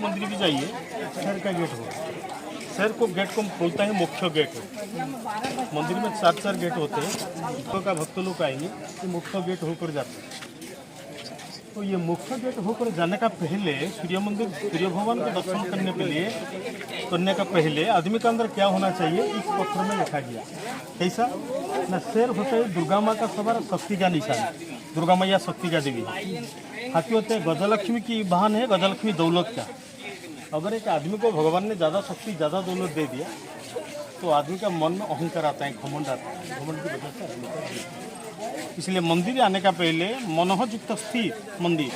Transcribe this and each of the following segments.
मंदिर भी जाइए, शहर का गेट होगा। शहर को गेट को खोलता है मुख्य गेट है। मंदिर में 4 गेट होते हैं। भक्तों का भक्त लोग आएंगे तो मुख्य गेट होकर जाते हैं। तो ये मुख्य गेट होकर जाने का पहले सूर्य मंदिर, सूर्य भगवान के दर्शन करने का पहले आदमी का अंदर क्या होना चाहिए, इस पत्थर में लिखा गया। कैसा ना, शेर होता है दुर्गा माँ का सवार, शक्ति का निशान, दुर्गा मैया शक्ति का देवी। हाथी होते हैं गजलक्ष्मी की वाहन है, गजलक्ष्मी दौलत का। अगर एक आदमी को भगवान ने ज़्यादा शक्ति, ज़्यादा दौलत दे दिया तो आदमी का मन में अहंकार आता है, घमंड आता है। घमंड की वजह से आदमी का, इसलिए मंदिर आने का पहले मनोहयुक्त स्थिर मंदिर,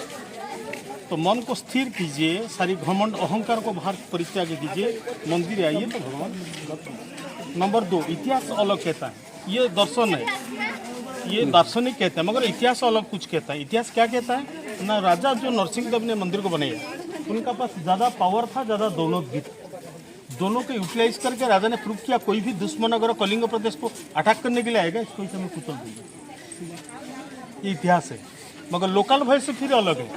तो मन को स्थिर कीजिए, सारी घमंड अहंकार को बाहर परित्याग कीजिए, मंदिर आइए तो भगवान। नंबर 2, इतिहास अलग कहता है, ये दर्शन है, ये दार्शनिक कहते हैं, मगर इतिहास अलग कुछ कहता है। इतिहास क्या कहता है ना, राजा जो नरसिंह देव ने मंदिर को बनाया, उनका पास ज़्यादा पावर था, ज़्यादा दौलत भी था। दोनों को यूटिलाइज करके राजा ने प्रूव किया, कोई भी दुश्मन अगर कलिंग प्रदेश को अटैक करने के लिए आएगा, इसको इसे मैं कुचल दूंगा। ये इतिहास है, मगर लोकल भाई से फिर अलग है।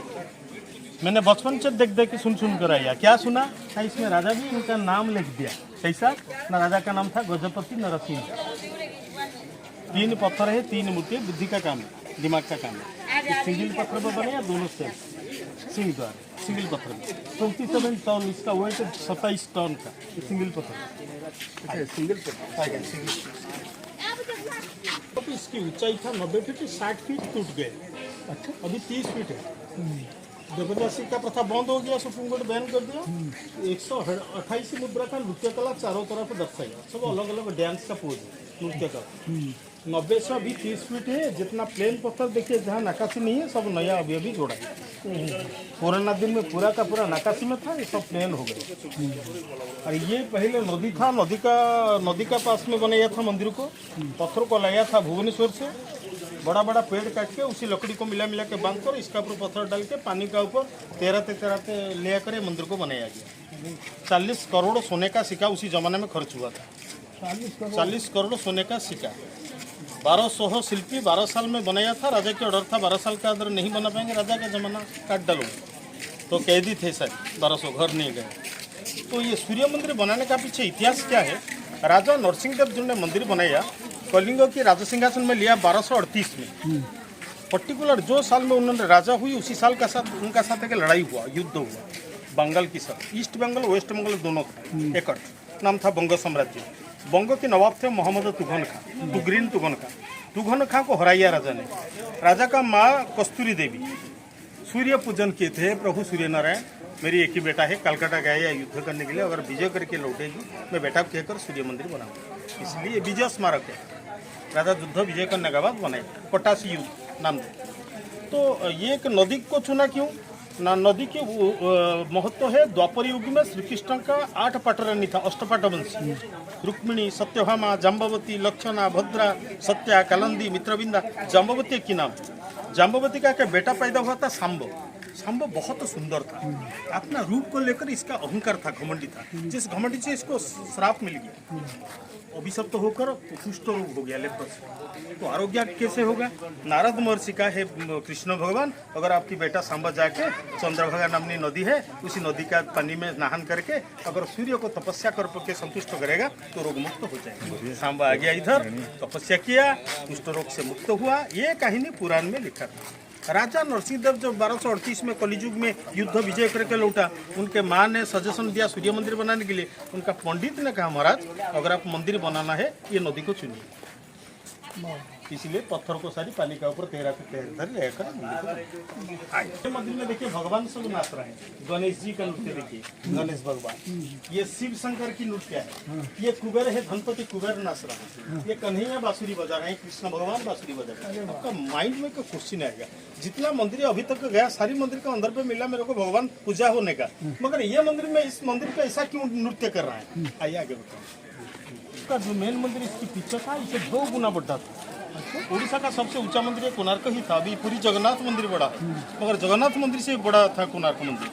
मैंने बचपन से देख के सुन कर आया। क्या सुना था इसमें, राजा भी इनका नाम लिख दिया। कैसा ना, राजा का नाम था गजपति नरसिंह। 3 पत्थर है, 3 मूर्ति, बुद्धि का काम है, दिमाग का काम है। सिंगल पत्थर पर बने या दोनों से सिंह द्वारा, सिंगल पत्थर में 27 टन, इसका वेट 27 टन का सिंगल पत्थर। सिंगल पत्थर तो इसकी ऊंचाई था 90 फीट, 60 फीट टूट गए। अच्छा, अभी 30 फीट है। जबरदस्ती का प्रथा बंद हो गया, सुप्रीम कोर्ट बैन कर दिया। 128 मुद्रा का नृत्य कला चारों तरफ दर्शाया, सब अलग अलग डांस का पोज है नृत्य का। 90 से अभी 30 फीट है। जितना प्लेन पत्थर देखिए, जहाँ नक्काशी नहीं है, सब नया अभी अभी जोड़ा है। पुराना दिन में पूरा का पूरा नक्काशी में था, ये सब प्लेन हो गए। और ये पहले नदी था, नदी का पास में बनाया था मंदिर को। पत्थर को लाया था भुवनेश्वर से, बड़ा बड़ा पेड़ काट के उसी लकड़ी को मिला के बांध कर इसका ऊपर पत्थर डाल के पानी का ऊपर तेराते ले कर मंदिर को बनाया गया। 40 करोड़ सोने का सिक्का उसी जमाने में खर्च हुआ था। 40 करोड़ सोने का सिक्का। 1200 शिल्पी 12 साल में बनाया था। राजा के ऑर्डर था 12 साल के अंदर नहीं बना पाएंगे, राजा का जमाना काट डालो, तो कैदी थे सर, 1200 घर नहीं गए। तो ये सूर्य मंदिर बनाने का पीछे इतिहास क्या है, राजा नरसिंह देव जिन्होंने मंदिर बनाया, कलिंग की राजा सिंहासन में लिया 1238 में। पर्टिकुलर जो साल में उन्होंने राजा हुई, उसी साल का साथ उनका साथ एक लड़ाई हुआ, युद्ध हुआ बंगाल की साथ। ईस्ट बंगाल वेस्ट बंगाल दोनों था एकट, नाम था बंग साम्राज्य। बंग के नवाब थे मोहम्मद तुगन खां, तुगरीन तुगन खां। तुगन खां को हराया राजा ने। राजा का माँ कस्तूरी देवी सूर्य पूजन किए थे। प्रभु सूर्य नारायण, मेरी एक ही बेटा है, कलकत्ता गया युद्ध करने के लिए, अगर विजय करके लौटेगी मैं बेटा कहकर सूर्य मंदिर बनाऊंगा। इसलिए विजय स्मारक है, राजा युद्ध विजय करने के बाद बनाए, पटासी युद्ध नाम दे। तो ये एक नदी को चुना क्यों ना, नदी के महत्व है। द्वापर युग में श्री कृष्ण का 8 पाटरानी था, अष्टपाटवंशी। रुक्मिणी, सत्यभामा, जाम्बवती, लक्षणा, भद्रा, सत्या, कलंदी, मित्रविंदा। जाम्बवती की नाम, जाम्बवती का क्या बेटा पैदा हुआ था सांब। सांब बहुत सुंदर था, अपना रूप को लेकर इसका अहंकार था, घमंडी था। जिस घमंडी से इसको श्राप मिल गया, अभिशप्त होकर कुष्ठ रोग हो गया, लेप्रोसी। तो आरोग्य कैसे होगा? नारद महर्षि का है कृष्ण भगवान, अगर आपकी बेटा सांबा जाके चंद्रभागा नामनी नदी है, उसी नदी का पानी में नहान करके अगर सूर्य को तपस्या करके संतुष्ट करेगा तो रोग मुक्त हो जाएगा। सांबा आ गया इधर, तपस्या किया, कुष्ठ रोग से मुक्त हुआ। ये कहानी पुराण में लिखा था। राजा नरसिंह देव जब 1238 में कलियुग में युद्ध विजय करके लौटा, उनके माँ ने सजेशन दिया सूर्य मंदिर बनाने के लिए। उनका पंडित ने कहा, महाराज अगर आप मंदिर बनाना है, ये नदी को चुनिए। इसलिए पत्थर को सारी पानी का ऊपर तेरा लेकर मंदिर में देखिए भगवान सब नाच रहे हैं। गणेश जी का नृत्य देखिए, गणेश भगवान। ये शिव शंकर की नृत्य है। ये कुबेर है, धनपति कुबेर नाच रहा है। ये कन्हैया बांसुरी बजा रहे हैं, कृष्ण भगवान बांसुरी बजा रहे हैं। आपका माइंड में कोई क्वेश्चन आएगा, जितना मंदिर अभी तक गया, सारी मंदिर का अंदर पे मिला मेरे को भगवान पूजा होने का, मगर ये मंदिर में, इस मंदिर पे ऐसा क्यों नृत्य कर रहा है? आइए आगे बताओ। इसका जो मेन मंदिर इसके पीछे था, इसे 2 गुना बड़ा था। उड़ीसा का सबसे ऊंचा मंदिर कोणार्क ही था। अभी पूरी जगन्नाथ मंदिर बड़ा, मगर जगन्नाथ मंदिर से बड़ा था कोणार्क मंदिर,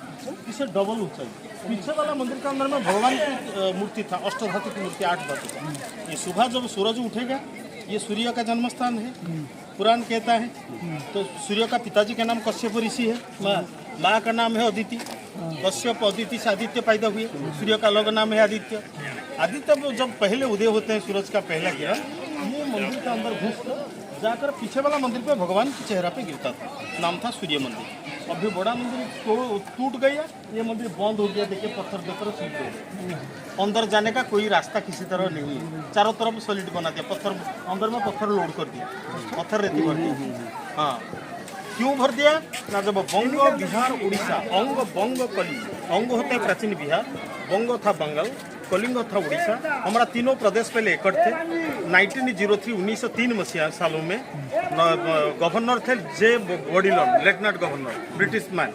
इसे डबल ऊंचाई। पीछे वाला मंदिर के अंदर में भगवान की मूर्ति था, अष्टधातु की मूर्ति, 8 धातु का। ये सुबह जब सूरज उठेगा, ये सूर्य का जन्म स्थान है। पुराण कहता है। तो सूर्य का पिताजी का नाम कश्यप ऋषि है, माँ का नाम है अदिति। कश्यप अदिति से आदित्य पैदा हुए। सूर्य का अलग नाम है आदित्य। आदित्य जब पहले उदय होते हैं सूरज का पहला किरण, ये मंदिर के अंदर घुस जाकर पीछे वाला मंदिर पे भगवान के चेहरा पे गिरता था, नाम था सूर्य मंदिर। अभी बड़ा मंदिर टूट गया, ये मंदिर बंद हो गया। देखिए पत्थर देकर सील गए, अंदर जाने का कोई रास्ता किसी तरह नहीं है। चारों तरफ सॉलिड बना दिया, पत्थर अंदर में पत्थर लोड कर दिया, पत्थर रेती भर दिया। हाँ, क्यों भर दिया ना, जब बंग बिहार उड़ीसा अंग बंग कलिंग, अंग होता है प्राचीन बिहार, बंग था बंगाल, कलिंग था उड़ीसा, हमारा तीनों प्रदेश पहले एकट थे। 1903 1903 मसीहा सालों में गवर्नर थे जे बॉडीलॉन, लेफ्टिनेंट गवर्नर, ब्रिटिश मैन।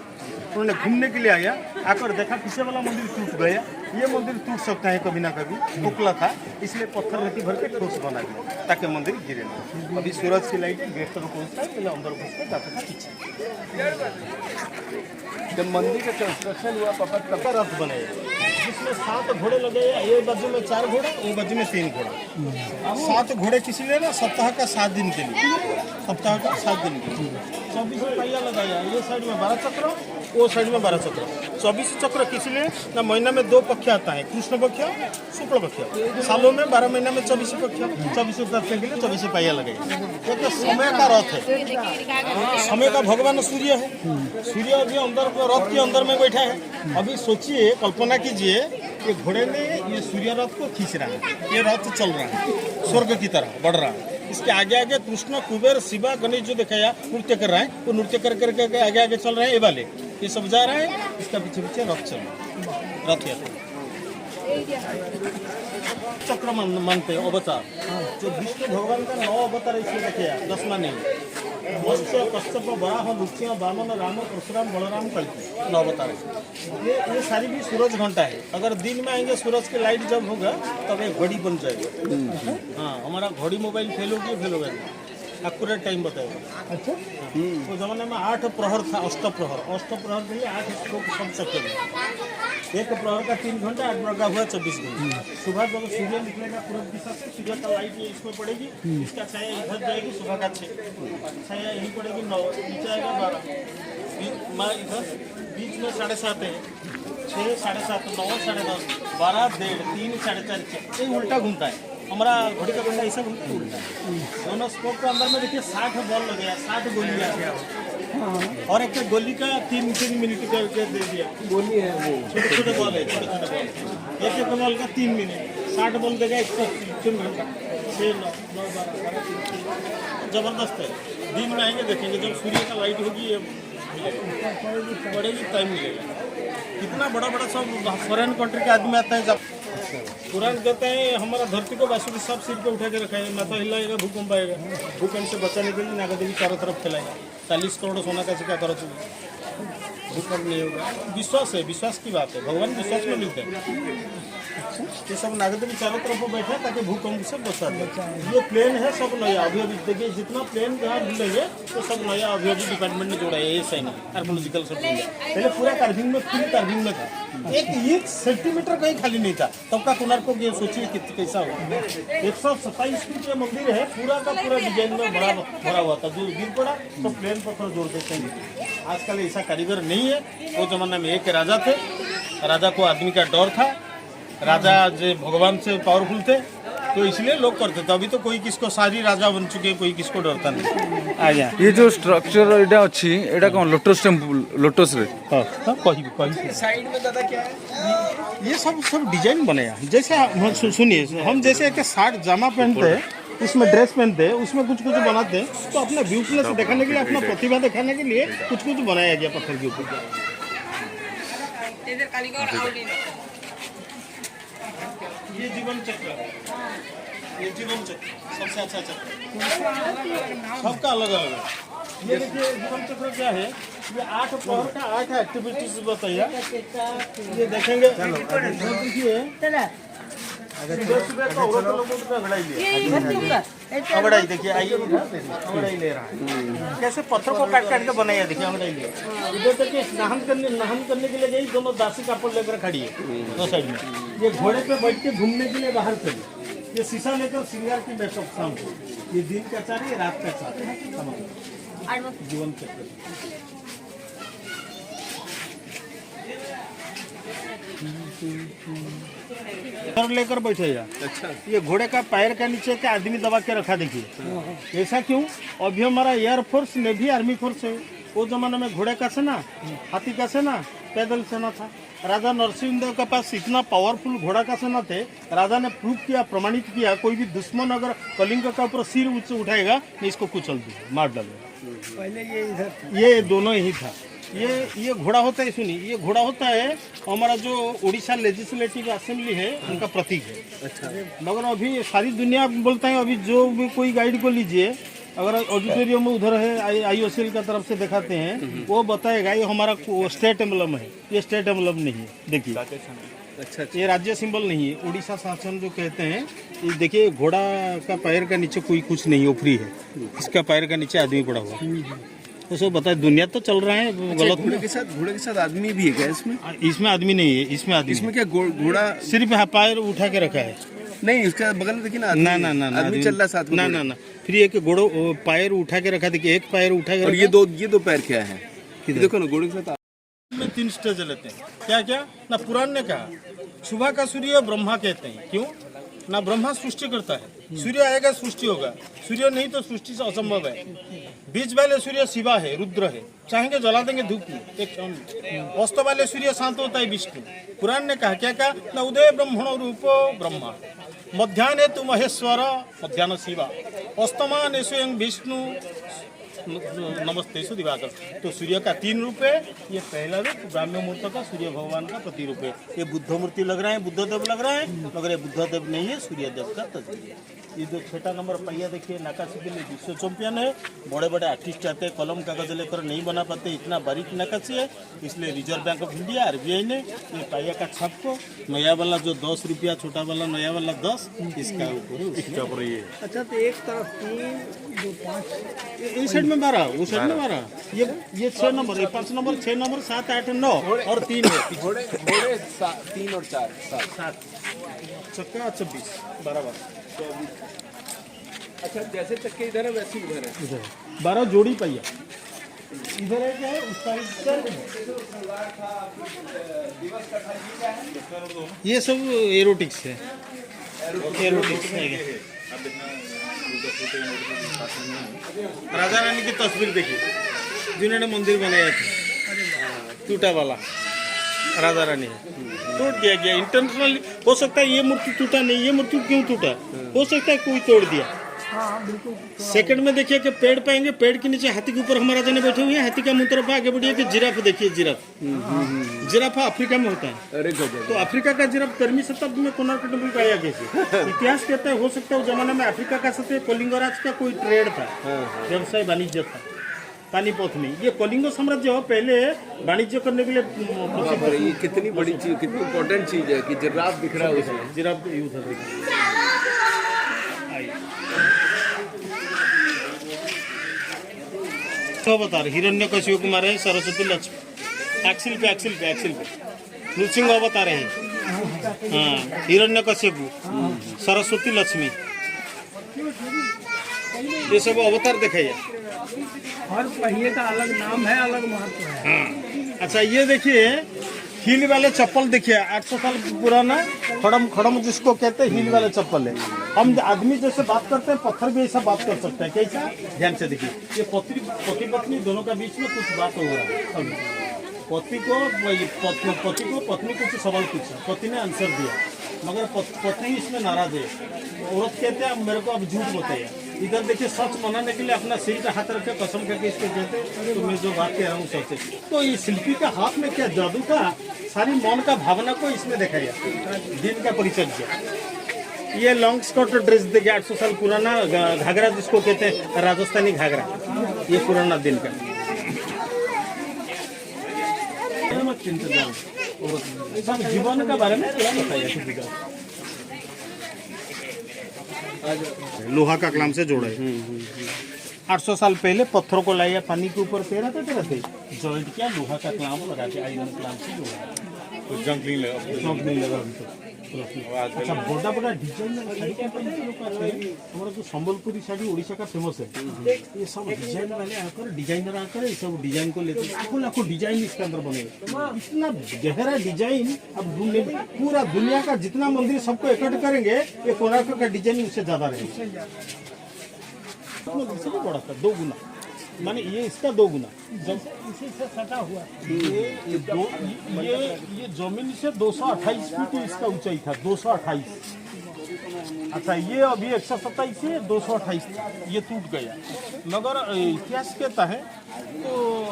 उन्होंने घूमने के लिए आया, आकर देखा पीछे वाला मंदिर टूट गया, ये मंदिर टूट सकता है कभी ना कभी, टुकड़ा था, इसलिए पत्थर रेती भर के ठोस बना दिया ताकि मंदिर गिरे ना। अभी सूरज की लाइट गेट तक पहुँचता है, पहले अंदर घुस के जाता था पीछे। जब मंदिर का कंस्ट्रक्शन हुआ पापा तब का रथ बने, जिसमें 7 घोड़े लगे, ये बाजू में 4 घोड़े, ये बाजू में 3 घोड़े। 7 घोड़े किसी लिए ना, सप्ताह का 7 दिन के लिए, सप्ताह का 7 दिन के लिए 24 पहिया लगाया। ये साइड में 12 चक्र, वो साइड में 12 चक्र। 24 चक्र किसी लिए ना, महीना में 2 पक्ष आता है, कृष्ण पक्ष, शुक्ल पक्ष। सालों में 12 महीना में 24 पक्ष, 24 पक्ष के लिए 24 पहिया लगाया। क्योंकि समय का रथ है, समय का भगवान सूर्य है। सूर्य अभी अंदर रथ के अंदर में बैठा है। अभी सोचिए, कल्पना कीजिए, ये घोड़े में ये सूर्य रथ को खींच रहा है, ये रथ चल रहा है स्वर्ग की तरह बढ़ रहा है। इसके आगे आगे कृष्ण, कुबेर, शिवा, गणेश जो दिखाया नृत्य कर रहा है, वो नृत्य कर करके आगे आगे चल रहे हैं। ये वाले ये सब जा रहे हैं, इसका पीछे पीछे रथ चल रहा है, रथ यात्रा। चक्र मानते हैं अवतार, जो विष्णु भगवान का 9 अवतार इसलिए रखे, 10वां नहीं। मत्स्य, कश्यप, वराह, नृसिंह, वामन, राम, परशुराम, बलराम, कल्कि, 9 अवतार है। ये सारी भी सूरज घंटा है। अगर दिन में आएंगे सूरज की लाइट जब होगा तब एक घड़ी बन जाएगा। हाँ, हमारा घड़ी मोबाइल फेल होगा, एक्यूरेट टाइम बताएगा। अच्छा, वो जमाने में 8 प्रहर था, अष्टप्रहर के लिए 8 स्ट्रोक सब चक्कर में। 1 प्रहर का 3 घंटा, 8 प्रहर का हुआ 24 घंटा। सुबह जब सूर्य निकलेगा पूरब दिशा से, सूर्य का लाइट ये इसमें पड़ेगी, इसका छाया इधर जाएगी, सुबह का 6 छाया यहीं पड़ेगी, 9 नीचे आएगा 12, माँ इधर बीच में 7:30 है, 6 7:30 9 10:30 12 1:30 3 4:30 ये उल्टा घूमता है। हमारा घड़ी का घंटा ऐसा घूमता है। दोनों स्कोप के अंदर में देखिए 60 बॉल लगे हैं, 60 गोली आ गया, और एक गोली का 3 मिनट करके दे दिया। गोली है वो छोटे छोटे बॉल है, छोटे छोटे बॉल, एक बॉल का 3 मिनट, 60 बॉल देगा 103 घंटा, 6 9 12 जबरदस्त है। दिन में आएंगे देखेंगे, जब सूर्य का लाइट होगी ये पड़ेगी, टाइम मिलेगा। कितना बड़ा बड़ा सब फॉरेन कंट्री के आदमी आते हैं। जब पुराण कहते हैं हमारा धरती को वासुदेव सब सिर पे उठा के रखा है, माथा हिलाएगा, भूकंप आएगा, भूकंप से बचाने के लिए नागा देवी चारों तरफ फैलाएगा। 40 करोड़ सोना का सिक्का करो, भूकंप नहीं होगा। विश्वास है, विश्वास की बात है, भगवान विश्वास में मिलते हैं। ये सब नागदेवी चारों तरफ बैठे हैं ताकि भूकंप से बचा दे। ये प्लेन है सब नया, अभी अभी देखिए जितना प्लेन जहाँ ढूंढेंगे तो सब नया अभी अभी डिपार्टमेंट ने जोड़ा है। ये सही नहीं, आर्कोलॉजिकल सब पहले पूरा कार्विंग में, पूरी कार्विंग में था, 1 सेंटीमीटर कहीं खाली नहीं था। तब का कोणार्क को ये सोचिए कैसा हुआ। 127 फीट का मंदिर है, पूरा का पूरा डिजाइन में भरा हुआ था। जो गिर पड़ा तो प्लेन पत्थर जोड़ देते हैं। आजकल ऐसा कारीगर नहीं है। वो जमाना में एक राजा थे, राजा को आदमी का डर था, राजा जो भगवान से पावरफुल थे तो इसलिए लोग करते थे। अभी तो कोई किसको, सारी राजा बन चुके, कोई किसको डरता नहीं। आज्ञा ये जो स्ट्रक्चर एटा अछि एटा कोन लोटस टेंपल, लोटस रे कही साइड में दादा क्या है, ये सब डिजाइन बनाया। जैसे सुनिए, हम जैसे एक शर्ट जामा पहनते हैं, उसमें ड्रेस पहनते हैं, उसमें कुछ कुछ बनाते हैं, तो अपना ब्यूटीनेस दिखाने के लिए, अपना प्रतिभा दिखाने के लिए कुछ कुछ बनाया गया पत्थर के ऊपर। ये जीवन चक्र, ये जीवन चक्र सबसे अच्छा चक्र, सबका अलग अलग है। ये देखिए जीवन चक्र क्या है, ये 8 प्रहर का 8 एक्टिविटीज बताइए। ये देखेंगे, देखिए सुबह का औरत लोगों का अंगड़ाई देखिए, आइए अंगड़ाई ले रहा है, कैसे पत्थर को काट काट के बनाया। देखिए अंगड़ाई ले, इधर देखिए नहान करने के लिए गई, दोनों दासी कापड़ लेकर खड़ी है दो साइड में। ये घोड़े पे बैठ के घूमने के लिए बाहर चली, ये शीशा लेकर श्रृंगार की मेकअप शाम को, ये दिन का चार, ये रात का चार, जीवन चक्र। लेकर बैठे जा। अच्छा, ये घोड़े का पैर का नीचे का आदमी दबा के रखा, देखिए ऐसा क्यों? अभी हमारा एयरफोर्स, नेवी, आर्मी फोर्स है। वो जमाने में घोड़े का सेना, हाथी का सेना, पैदल सेना था। राजा नरसिंह देव के पास इतना पावरफुल घोड़ा का सेना थे, राजा ने प्रूव किया, प्रमाणित किया, कोई भी दुश्मन अगर कलिंग का ऊपर सिर ऊंचे उठाएगा नहीं, इसको कुचल दो, मार डालेगा। पहले ये इधर ये दोनों ही था। ये घोड़ा होता है, सुनिए, ये घोड़ा होता है हमारा जो उड़ीसा लेजिस्लेटिव असेंबली है उनका प्रतीक है। अच्छा, मगर अभी सारी दुनिया बोलता है, अभी जो भी कोई गाइड को लीजिए, अगर ऑडिटोरियम में उधर है IOCL का तरफ से दिखाते हैं, वो बताएगा ये हमारा स्टेट एम्बलम है, ये स्टेट एम्बलम नहीं है। देखिए, अच्छा, ये राज्य सिंबल नहीं है। उड़ीसा शासन जो कहते हैं, ये देखिए घोड़ा का पैर का नीचे कोई कुछ नहीं, वो फ्री है। इसका पैर का नीचे आदमी पड़ा हुआ, तो सब बताए, दुनिया तो चल रहा है गलत। घोड़े के साथ आदमी भी है क्या इसमें? इसमें आदमी नहीं है, इसमें आदमी इसमें क्या घोड़ा सिर्फ पैर उठा के रखा है। नहीं, उसका बगल में देखिए ना, ना आदमी चल रहा साथ में। ना फिर एक घोड़ो पैर उठा के रखा, देखिए एक पैर उठा के और रखा। ये दो पैर क्या है? देखो ना, घोड़े के साथ में 3 स्टेज लेते हैं। क्या क्या ना, पुराण ने कहा सुबह का सूर्य ब्रह्मा कहते हैं। क्यों ना? ब्रह्मा सृष्टि करता है, सूर्य आएगा सृष्टि होगा, सूर्य नहीं तो सृष्टि से असंभव है। बीच वाले सूर्य शिवा है, रुद्र है, चाहेंगे जला देंगे धूप में एक क्षण में। अस्त वाले सूर्य शांत होता है, विष्णु। पुराण ने कहा क्या कहा ना, उदय ब्रह्मणो रूपो ब्रह्मा, मध्याह्ने तु महेश्वर, मध्याह्न शिवा, अस्तमाने स्वयं विष्णु, नमस्ते दिवाकर। तो सूर्य का 3 रूप है। ये पहला रूप ब्राह्मण मुहूर्त का सूर्य भगवान का प्रतिरूप है। ये बुद्ध मूर्ति लग रहा है, बुद्ध देव लग रहा है, मगर ये बुद्ध देव नहीं है, सूर्य देव का तस्वीर है। ये जो 6 नंबर पहिया देखिए, नक्काशी के लिए विश्व चैंपियन है। बड़े बड़े आर्टिस्ट आते हैं, कलम कागज लेकर नहीं बना पाते, इतना बारीक नक्काशी है। इसलिए reserve bank of India, RBI ने ये पहिया का छाप को, नया वाला जो 10 रुपया, छोटा वाला नया वाला 10, इसका ऊपर ये। अच्छा, तो एक तरफ 3, 2, 5, इस साइड में 12, उस साइड में 12। ये 6 नंबर, ये 5 नंबर, 6 नंबर, 7, 8, 9 और 3 है। घोड़े 3 और 4, 7 चक्का 26, 12। अच्छा, जैसे चक्के इधर है वैसे उधर है। इधर 12 जोड़ी पहिया। इधर है क्या है, उस साइड ये सब एरोटिक्स है, एरोटिक्स है। राजा रानी की तस्वीर देखिए, जिन्होंने मंदिर बनाया था, टूटा वाला राजा रानी है, तोड़ दिया गया इंटरनेशनली। हो सकता है ये मूर्ति टूटा नहीं, ये मूर्ति क्यों टूटा, हो सकता है कोई तोड़ दिया। सेकंड में देखिए कि पेड़ पाएंगे, पेड़ के नीचे हाथी के ऊपर हमारा जने बैठे हुए हैं, हाथी का मुंह तरफ आगे बढ़िए कि जिराफ देखिए, जिराफ अफ्रीका में होता है। अरे तो अफ्रीका का जिराफ 13वीं शताब्दी में कोणार्क टेम्पल पे आया कैसे? इतिहास कहता है हो सकता है उस जमाने में अफ्रीका का साथ कलिंग राज का कोई ट्रेड था, व्यवसाय वाणिज्य था पानीपत में। ये कलिंग साम्राज्य पहले वाणिज्य करने के लिए। ये कितनी बड़ी चीज, कितनी इम्पोर्टेंट चीज है कि जिराफ दिख रहा है उसमें। जिराफ यूज है। तो बता रहे हिरण्यकशिपु को मारे सरस्वती लक्ष्मी, एक्सिल पे नृसिंह बता रहे हैं। हाँ, हिरण्यकशिपु, सरस्वती लक्ष्मी, ये सब अवतार दिखाइए। हर पहिए का अलग नाम है, अलग महत्व है। हाँ, अच्छा ये देखिए हील वाले चप्पल देखिए, 800 साल पुराना खड़म जिसको कहते हैं, हील वाले चप्पल है। हम आदमी जैसे बात करते हैं, पत्थर भी ऐसा बात कर सकते हैं। कैसा? ध्यान से देखिए, ये पति पत्नी दोनों का बीच में कुछ बात हो रहा है। अभी पति को पत्नी कुछ सवाल पूछा, पति ने आंसर दिया, मगर पति इसमें नाराज है। औरत कहते हैं मेरे को अब झूठ बताइए। इधर देखिए सच मनाने के लिए अपना सिर पे हाथ रख के कसम करके इसको कहते हैं तो मैं जो बात कह रहा हूँ सच है। तो ये शिल्पी का हाथ में क्या जादू था, सारी मन का भावना को इसमें देखा गया, दिन का परिचय दिया। ये लॉन्ग स्कर्ट ड्रेस देखिए, 800 साल पुराना घाघरा जिसको कहते हैं, राजस्थानी घाघरा, ये पुराना दिन का। सब जीवन का बारे में क्या बताइए। लोहा का कलाम से जोड़ा है। 800 साल पहले पत्थरों को लाया, पानी के ऊपर तैरते जॉइंट किया, लोहा का कलाम लगा के आयरन कलाम से जोड़ा, जंग नहीं लगा। अच्छा बड़ा बड़ा डिजाइन साड़ी का हमारा जो संबलपुरी साड़ी उड़ीसा का फेमस है, ये सब डिजाइन वाले आकर डिजाइनर आकर ये सब डिजाइन को लेते लाखों लाखों डिजाइन इसके अंदर बनेगा। इतना गहरा डिजाइन अब पूरा दुनिया का जितना मंदिर सबको इकट्ठा करेंगे ये कोणार्क का डिजाइन उससे ज्यादा रहेगा, बड़ा था 2 गुना, माने ये इसका 2 गुना जब इसी से सटा हुआ ये जमीन से 228 फीट इसका ऊंचाई था, 228। अच्छा ये अभी 127 से 228 ये टूट गया, मगर इतिहास कहता है तो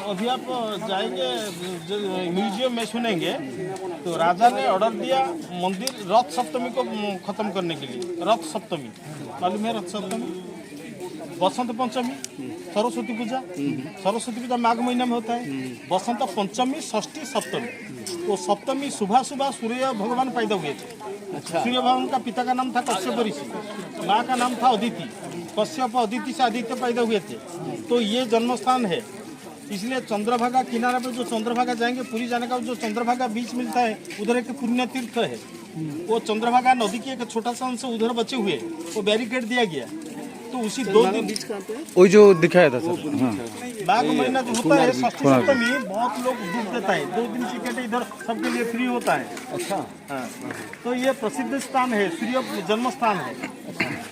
अभी आप जाएंगे म्यूजियम में सुनेंगे तो राजा ने ऑर्डर दिया मंदिर रथ सप्तमी को खत्म करने के लिए। रथ सप्तमी मालूम है, रथ सप्तमी बसंत पंचमी, सरस्वती पूजा माघ महीना में होता है, बसंत पंचमी, षष्ठी, सप्तमी। तो सप्तमी सुबह सुबह सूर्य भगवान पैदा हुए थे। सूर्य भगवान का पिता का नाम था कश्यप ऋषि, माँ का नाम था अदिति, कश्यप अदिति से आदित्य पैदा हुए थे। तो ये जन्म स्थान है, इसलिए चंद्रभागा किनारे पर जो चंद्रभागा जाएंगे पुरी जाने का जो चंद्रभागा बीच मिलता है उधर एक पुण्य तीर्थ है, वो चंद्रभागा नदी की एक छोटा सा अंश उधर बचे हुए, वो बैरिकेड दिया गया। तो उसी 2 दिन वही जो दिखाया था सर, हाँ माघ महीना जो होता है षष्ठी सप्तमी बहुत लोग डूब देता है, 2 दिन टिकट इधर सबके लिए फ्री होता है। अच्छा हाँ तो ये प्रसिद्ध स्थान है, सूर्य जन्म स्थान है।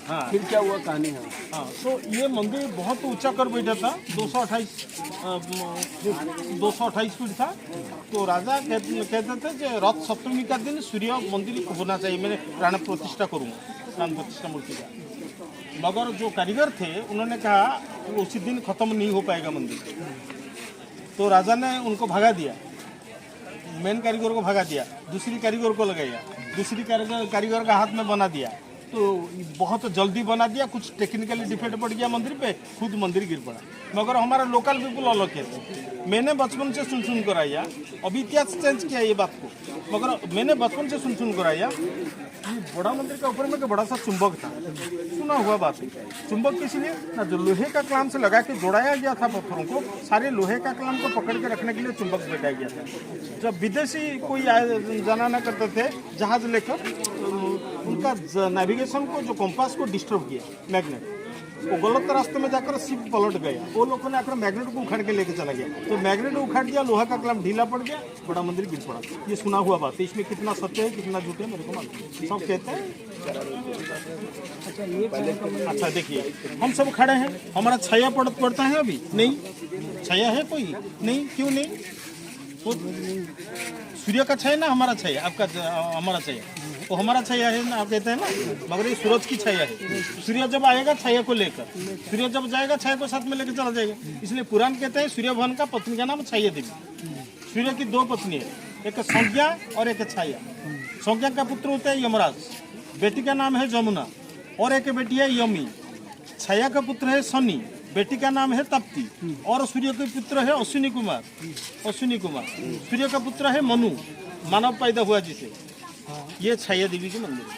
हाँ फिर क्या हुआ कहानी है? हाँ तो ये मंदिर बहुत ऊंचा कर बैठा था, 228 फीट था। तो राजा कहते थे कि रथ सप्तमी का दिन सूर्य मंदिर होना चाहिए, मैं प्राण प्रतिष्ठा करूँगा, प्राण प्रतिष्ठा मूर्ति का। मगर जो कारीगर थे उन्होंने कहा उसी दिन खत्म नहीं हो पाएगा मंदिर, तो राजा ने उनको भगा दिया, मेन कारीगर को भगा दिया, दूसरी कारीगर को लगाया, दूसरी कारीगर का हाथ में बना दिया। तो बहुत जल्दी बना दिया, कुछ टेक्निकली डिफेक्ट पड़ गया मंदिर पे, खुद मंदिर गिर पड़ा। मगर हमारा लोकल पीपुल अलग है, मैंने बचपन से सुन कर आया, अभी इतिहास चेंज किया ये बात को, मगर मैंने बचपन से सुन कर आया ये बड़ा मंदिर के ऊपर में एक बड़ा सा चुंबक था, सुना हुआ बात है। चुंबक किस लिए ना, जो लोहे का कलाम से लगा के जोड़ाया गया था पत्थरों को, सारे लोहे का कलाम को पकड़ के रखने के लिए चुंबक बैठाया गया था। जब विदेशी कोई जाना ना करते थे जहाज लेकर, उनका नेविगेशन को जो कंपास को डिस्टर्ब किया मैग्नेट, वो गलत रास्ते में जाकर शिप पलट गया, वो लोगों ने आकर मैग्नेट को उखाड़ के लेके चला गया, तो मैग्नेट उखाड़ दिया, लोहा का कलाम ढीला पड़ गया, बड़ा मंदिर गिर पड़ा। ये सुना हुआ बात है, इसमें कितना सत्य है कितना झूठ है मेरे को मालूम, सब कहते हैं। अच्छा देखिए हम सब खड़े हैं, हमारा छाया पड़ता है अभी नहीं, छाया है कोई नहीं, क्यों नहीं? सूर्य का छाया ना हमारा छाया, आपका हमारा छाया, वो हमारा छाया है ना, आप कहते हैं ना, मगर ये सूरज की छाया है। सूर्य जब आएगा छाया को लेकर, सूर्य जब जाएगा छाया को साथ में लेकर चला जाएगा। इसलिए पुराण कहते हैं सूर्य भगवान का पत्नी का नाम छाया देवी। सूर्य की 2 पत्नी है, एक संज्ञा और एक छाया। संज्ञा का पुत्र होता है यमराज, बेटी का नाम है जमुना, और एक बेटी है यमी। छाया का पुत्र है शनि, बेटी का नाम है तप्ती, और सूर्य के पुत्र है अश्विनी कुमार। सूर्य का पुत्र है मनु, मानव पैदा हुआ जिसे। ये छाया देवी की मंदिर है।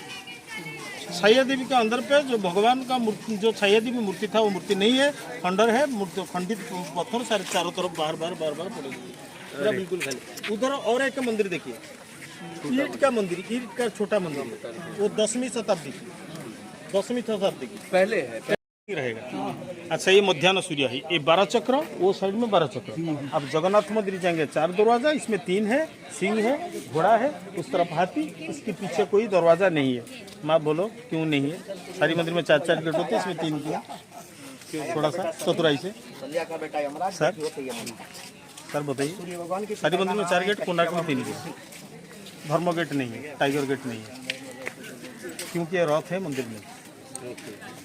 छाया देवी के अंदर पे जो भगवान का मूर्ति, जो छाया देवी मूर्ति था वो मूर्ति नहीं है, खंडर है, मूर्ति खंडित पत्थर सारे चारों तरफ बार बार पड़े पूरा बिल्कुल खाली। उधर और एक मंदिर देखिए, ईंट का मंदिर, ईंट का छोटा मंदिर, वो 10वीं शताब्दी की पहले है रहेगा। अच्छा ये मध्याह्न सूर्य है, ये 12 चक्र, वो साइड में 12 चक्र। अब जगन्नाथ मंदिर जाएंगे, 4 दरवाजा, इसमें 3 है, सिंह है, घोड़ा है, उस तरफ हाथी, इसके पीछे कोई दरवाजा नहीं है। माँ बोलो क्यों नहीं है? सारी मंदिर में 4 गेट होते हैं, इसमें 3 किया, थोड़ा सा चतुराई से। सर बताइए, सारी मंदिर में 4 गेट, कोणार्क में 3 गेट, धर्म गेट नहीं है, टाइगर गेट नहीं है, क्योंकि ये रथ है मंदिर में,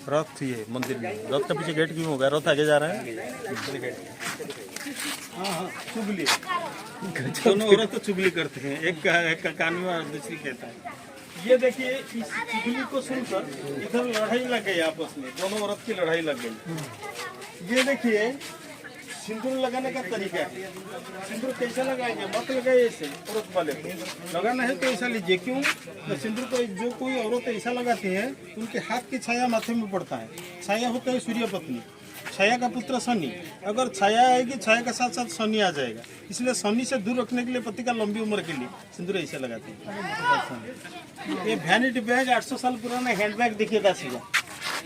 रथ ये मंदिर में, रथ के पीछे गेट क्यों होगा? रथ आगे जा रहा है, चुगली, दोनों औरत तो चुगली करते हैं, एक का कान में और दूसरी कहता है। ये देखिए इस चुगली को सुनकर इधर लड़ाई लग गई आपस में, दोनों औरत की लड़ाई लग गई। ये देखिए सिंदूर लगाने का तरीका है, सिंदूर कैसे लगाएंगे? मत लगाइए ऐसे, औरत वाले लगाना है तो ऐसा लीजिए। क्यों? तो सिंदूर को जो कोई औरत ऐसा लगाती है उनके हाथ की छाया माथे में पड़ता है, छाया होता है सूर्य पत्नी, छाया का पुत्र शनि, अगर छाया आएगी छाया के साथ साथ शनि आ जाएगा, इसलिए शनि से दूर रखने के लिए पति का लंबी उम्र के लिए सिंदूर ऐसे लगाते हैं। ये वैनिटी बैग 800 साल पुराना हैंड बैग देखिए दासी का,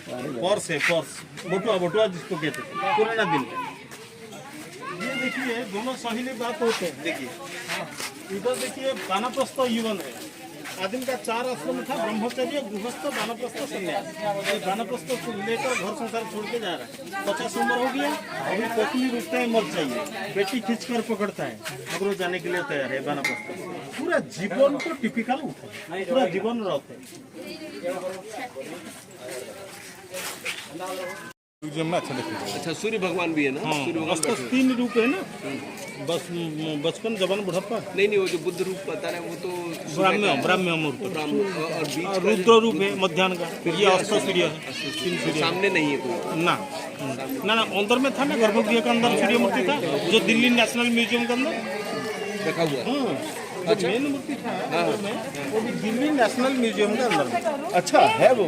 पर्स है, पर्स बटुआ, बटुआ जिसको कहते हैं, पुराना दिन का। ये देखिए दोनों सहेली बात होते हैं, देखिए इधर देखिए वानप्रस्थ युवन है, आदिम का 4 आश्रम था, ब्रह्मचर्य, गृहस्थ, वानप्रस्थ, सन्यास। ये वानप्रस्थ को लेकर घर संसार छोड़ के जा रहा है, 50 उम्र हो गया, अभी पत्नी रुकता है मर चाहिए, बेटी खींच कर पकड़ता है, अगर वो जाने के लिए तैयार है वानप्रस्थ। पूरा जीवन को टिपिकल उठा है, पूरा जीवन रहते अच्छा सूर्य भगवान भी है ना? सूर्य भगवान बस तो 3 रूप है ना, बस बचपन जवान बुढ़ापा। नहीं वो जो बुद्ध रूप बता रहे हैं वो तो ब्राह्म्य मूर्त, और बीच का रुद्र रूप है मध्याह्न का, ये अष्ट सूर्य है, 3 सूर्य सामने नहीं है कोई। ना ना अंदर में था ना, गर्भगृह के अंदर सूर्य मूर्ति था, जो दिल्ली नेशनल म्यूजियम के अंदर रखा हुआ है। हाँ, जो मेन मूर्ति था अंदर में, वो भी दिल्ली नेशनल म्यूजियम के अंदर में। अच्छा है वो।